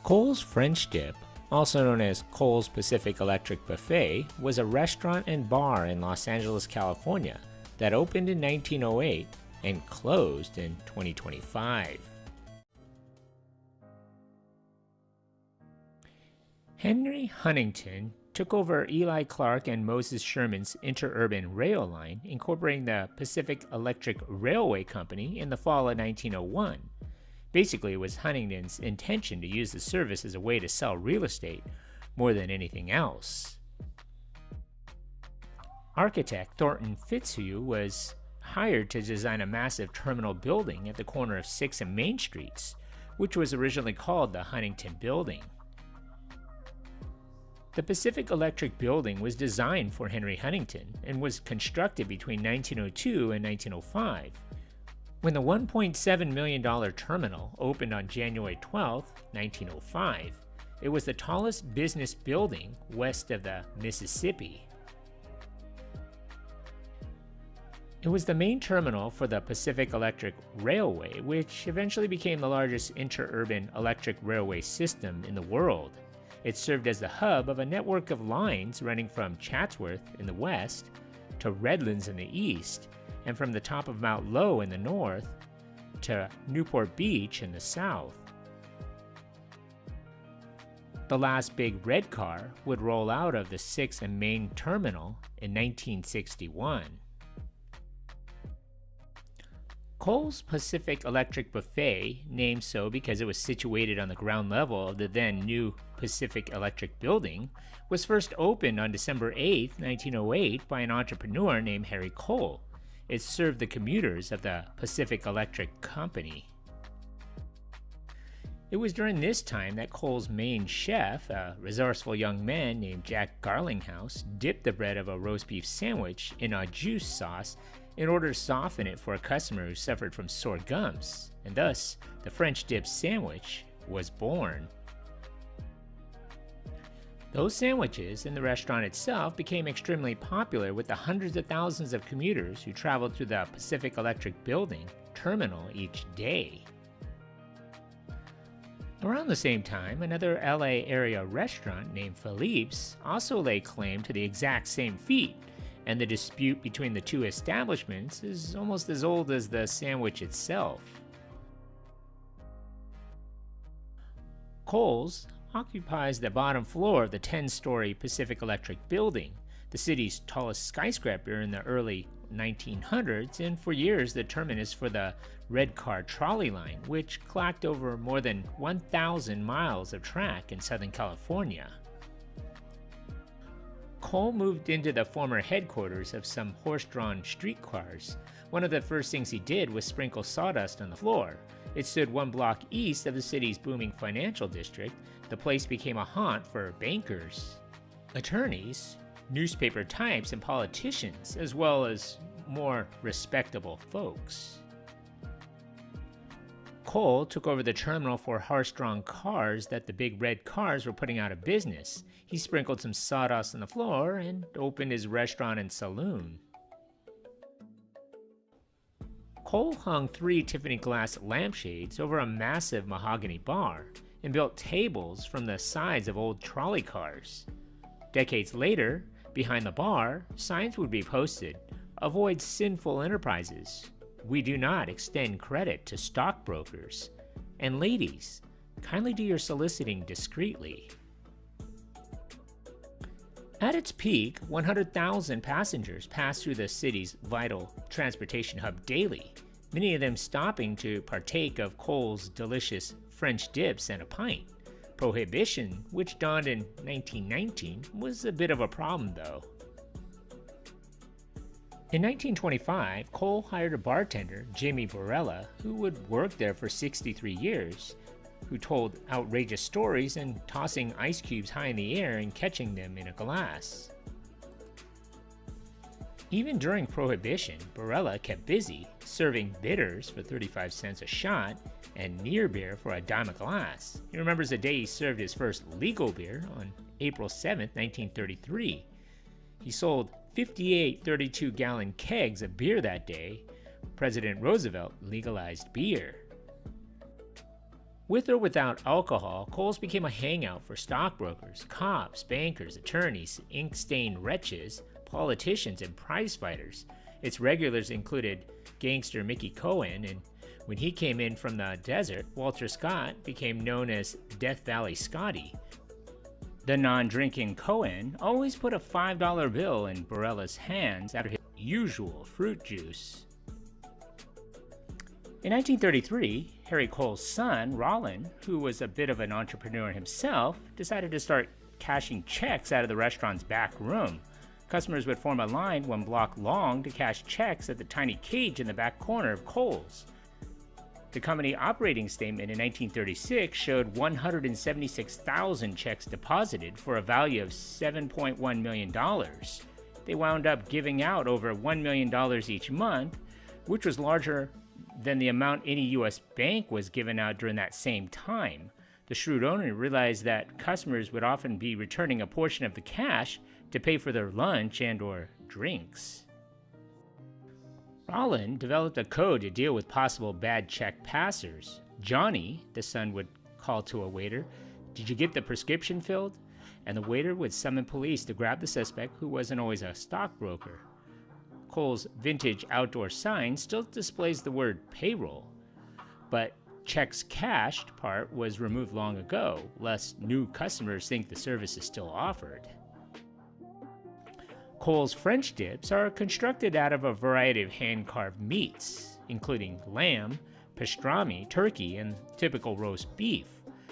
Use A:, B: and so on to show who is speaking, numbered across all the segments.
A: Cole's French Dip, also known as Cole's Pacific Electric Buffet, was a restaurant and bar in Los Angeles, California that opened in 1908 and closed in 2025. Henry Huntington took over Eli Clark and Moses Sherman's interurban rail line, incorporating the Pacific Electric Railway Company in the fall of 1901. Basically, it was Huntington's intention to use the service as a way to sell real estate more than anything else. Architect Thornton Fitzhugh was hired to design a massive terminal building at the corner of 6th and Main Streets, which was originally called the Huntington Building. The Pacific Electric Building was designed for Henry Huntington and was constructed between 1902 and 1905. When the $1.7 million terminal opened on January 12, 1905, it was the tallest business building west of the Mississippi. It was the main terminal for the Pacific Electric Railway, which eventually became the largest interurban electric railway system in the world. It served as the hub of a network of lines running from Chatsworth in the west to Redlands in the east, and from the top of Mount Lowe in the north to Newport Beach in the south. The last big red car would roll out of the 6th and Main Terminal in 1961. Cole's Pacific Electric Buffet, named so because it was situated on the ground level of the then new Pacific Electric Building, was first opened on December 8, 1908 by an entrepreneur named Harry Cole. It served the commuters of the Pacific Electric Company. It was during this time that Cole's main chef, a resourceful young man named Jack Garlinghouse, dipped the bread of a roast beef sandwich in a juice sauce in order to soften it for a customer who suffered from sore gums, and thus the French dip sandwich was born. Those sandwiches and the restaurant itself became extremely popular with the hundreds of thousands of commuters who traveled through the Pacific Electric Building terminal each day. Around the same time, another LA area restaurant named Philippe's also laid claim to the exact same feat, and the dispute between the two establishments is almost as old as the sandwich itself. Cole's occupies the bottom floor of the 10-story Pacific Electric Building, the city's tallest skyscraper in the early 1900s, and for years the terminus for the Red Car Trolley Line, which clocked over more than 1,000 miles of track in Southern California. Cole moved into the former headquarters of some horse-drawn streetcars. One of the first things he did was sprinkle sawdust on the floor. It stood one block east of the city's booming financial district. The place became a haunt for bankers, attorneys, newspaper types, and politicians, as well as more respectable folks. Cole took over the terminal for horse-drawn cars that the big red cars were putting out of business. He sprinkled some sawdust on the floor and opened his restaurant and saloon. Cole hung 3 Tiffany glass lampshades over a massive mahogany bar and built tables from the sides of old trolley cars. Decades later, behind the bar, signs would be posted, "Avoid sinful enterprises. We do not extend credit to stockbrokers. And ladies, kindly do your soliciting discreetly." At its peak, 100,000 passengers passed through the city's vital transportation hub daily, many of them stopping to partake of Cole's delicious French dips and a pint. Prohibition, which dawned in 1919, was a bit of a problem though. In 1925, Cole hired a bartender, Jimmy Borella, who would work there for 63 years, who told outrageous stories and tossing ice cubes high in the air and catching them in a glass. Even during Prohibition, Borella kept busy, serving bitters for 35 cents a shot and near beer for a dime a glass. He remembers the day he served his first legal beer on April 7, 1933. He sold 58 32-gallon kegs of beer that day. President Roosevelt legalized beer. With or without alcohol, Kohl's became a hangout for stockbrokers, cops, bankers, attorneys, ink-stained wretches, politicians, and prize-fighters. Its regulars included gangster Mickey Cohen, and when he came in from the desert, Walter Scott became known as Death Valley Scotty. The non-drinking Cohen always put a $5 bill in Barella's hands after his usual fruit juice. In 1933, Harry Kohl's son, Rollin, who was a bit of an entrepreneur himself, decided to start cashing checks out of the restaurant's back room. Customers would form a line 1 block long to cash checks at the tiny cage in the back corner of Kohl's. The company operating statement in 1936 showed 176,000 checks deposited for a value of $7.1 million. They wound up giving out over $1 million each month, which was larger than the amount any U.S. bank was giving out during that same time. The shrewd owner realized that customers would often be returning a portion of the cash to pay for their lunch and/or drinks. Rollin developed a code to deal with possible bad check passers. Johnny, the son, would call to a waiter, "Did you get the prescription filled?" And the waiter would summon police to grab the suspect, who wasn't always a stockbroker. Kohl's vintage outdoor sign still displays the word payroll, but checks cashed part was removed long ago, lest new customers think the service is still offered. Kohl's French dips are constructed out of a variety of hand-carved meats, including lamb, pastrami, turkey, and typical roast beef.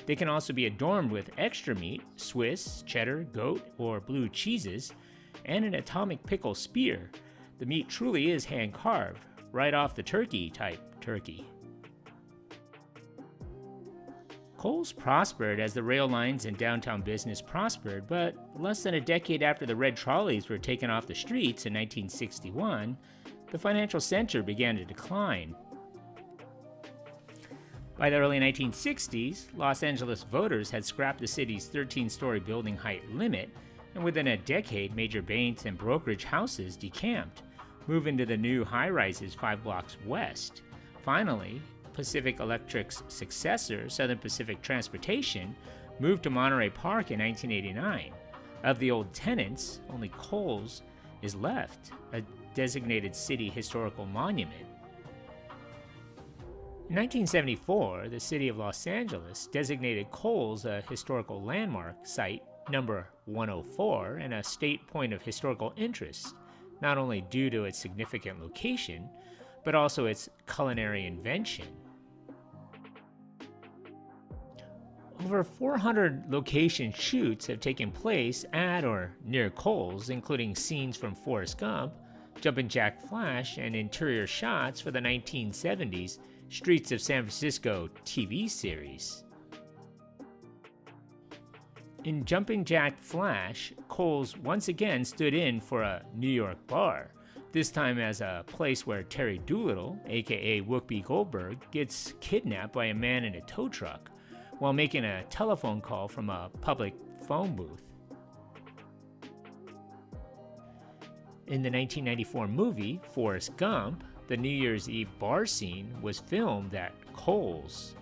A: They can also be adorned with extra meat, Swiss, cheddar, goat, or blue cheeses, and an atomic pickle spear. The meat truly is hand-carved, right off the turkey-type turkey. Kohl's prospered as the rail lines and downtown business prospered, but less than a decade after the red trolleys were taken off the streets in 1961, the financial center began to decline. By the early 1960s, Los Angeles voters had scrapped the city's 13-story building height limit, and within a decade, major banks and brokerage houses decamped, moving to the new high-rises 5 blocks west. Finally, Pacific Electric's successor, Southern Pacific Transportation, moved to Monterey Park in 1989. Of the old tenants, only Kohl's is left, a designated city historical monument. In 1974, the city of Los Angeles designated Kohl's a historical landmark site number 104 and a state point of historical interest, not only due to its significant location, but also its culinary invention. Over 400 location shoots have taken place at or near Kohl's, including scenes from Forrest Gump, Jumpin' Jack Flash, and interior shots for the 1970s Streets of San Francisco TV series. In Jumpin' Jack Flash, Kohl's once again stood in for a New York bar, this time as a place where Terry Doolittle, aka Whoopi Goldberg, gets kidnapped by a man in a tow truck while making a telephone call from a public phone booth. In the 1994 movie Forrest Gump, the New Year's Eve bar scene was filmed at Kohl's.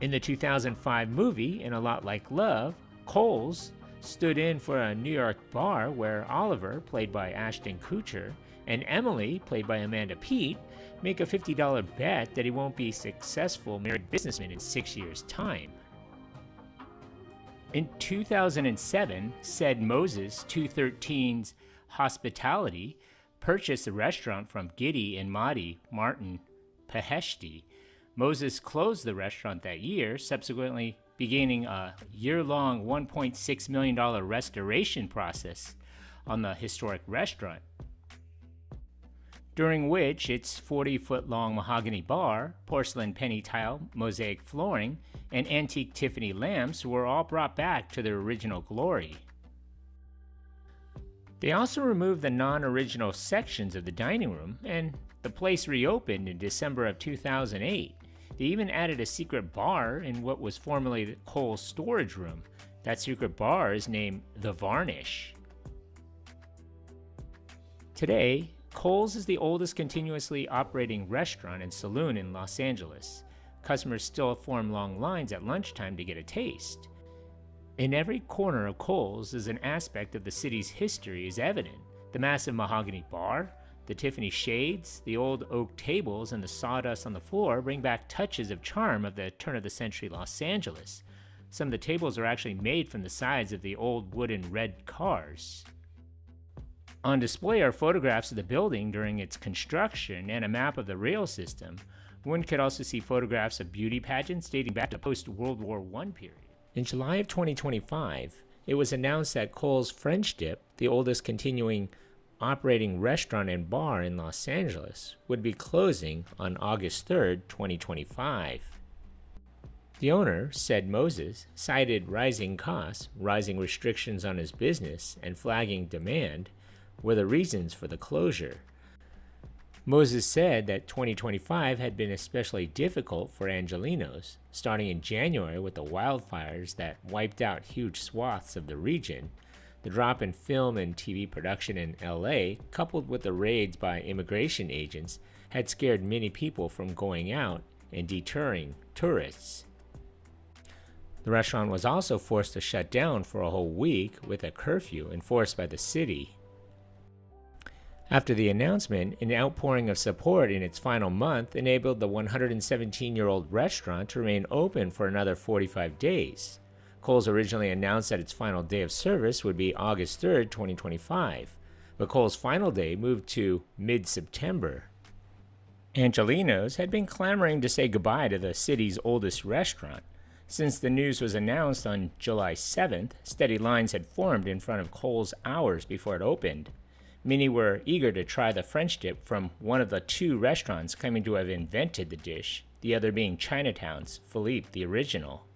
A: In the 2005 movie In a Lot Like Love, Kohl's stood in for a New York bar where Oliver, played by Ashton Kutcher, and Emily, played by Amanda Peet, make a $50 bet that he won't be a successful married businessman in 6 years' time. In 2007, said Moses 213's Hospitality purchased the restaurant from Gidi and Madi Martin Peheshti. Moses closed the restaurant that year, subsequently beginning a year-long $1.6 million restoration process on the historic restaurant, during which its 40-foot-long mahogany bar, porcelain penny tile, mosaic flooring, and antique Tiffany lamps were all brought back to their original glory. They also removed the non-original sections of the dining room, and the place reopened in December of 2008. They even added a secret bar in what was formerly the Kohl's storage room. That secret bar is named The Varnish. Today, Kohl's is the oldest continuously operating restaurant and saloon in Los Angeles. Customers still form long lines at lunchtime to get a taste. In every corner of Kohl's is an aspect of the city's history is evident. The massive mahogany bar, the Tiffany shades, the old oak tables, and the sawdust on the floor bring back touches of charm of the turn-of-the-century Los Angeles. Some of the tables are actually made from the sides of the old wooden red cars. On display are photographs of the building during its construction and a map of the rail system. One could also see photographs of beauty pageants dating back to the post-World War I period. In July of 2025, it was announced that Kohl's French Dip, the oldest continuing operating restaurant and bar in Los Angeles, would be closing on August 3, 2025. The owner, said Moses, cited rising costs, rising restrictions on his business, and flagging demand were the reasons for the closure. Moses said that 2025 had been especially difficult for Angelenos, starting in January with the wildfires that wiped out huge swaths of the region. The drop in film and TV production in LA, coupled with the raids by immigration agents, had scared many people from going out and deterring tourists. The restaurant was also forced to shut down for a whole week with a curfew enforced by the city. After the announcement, an outpouring of support in its final month enabled the 117-year-old restaurant to remain open for another 45 days. Kohl's originally announced that its final day of service would be August 3, 2025, but Kohl's final day moved to mid-September. Angelenos had been clamoring to say goodbye to the city's oldest restaurant. Since the news was announced on July 7th, steady lines had formed in front of Kohl's hours before it opened. Many were eager to try the French dip from one of the two restaurants claiming to have invented the dish, the other being Chinatown's Philippe the Original.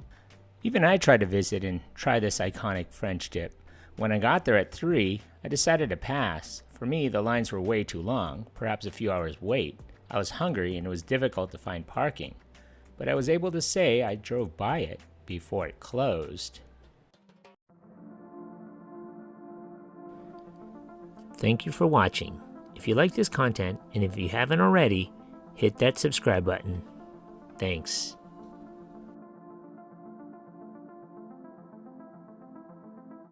A: Even I tried to visit and try this iconic French dip. When I got there at 3, I decided to pass. For me, the lines were way too long, perhaps a few hours wait. I was hungry and it was difficult to find parking, but I was able to say I drove by it before it closed. Thank you for watching. If you like this content, and if you haven't already, hit that subscribe button. Thanks.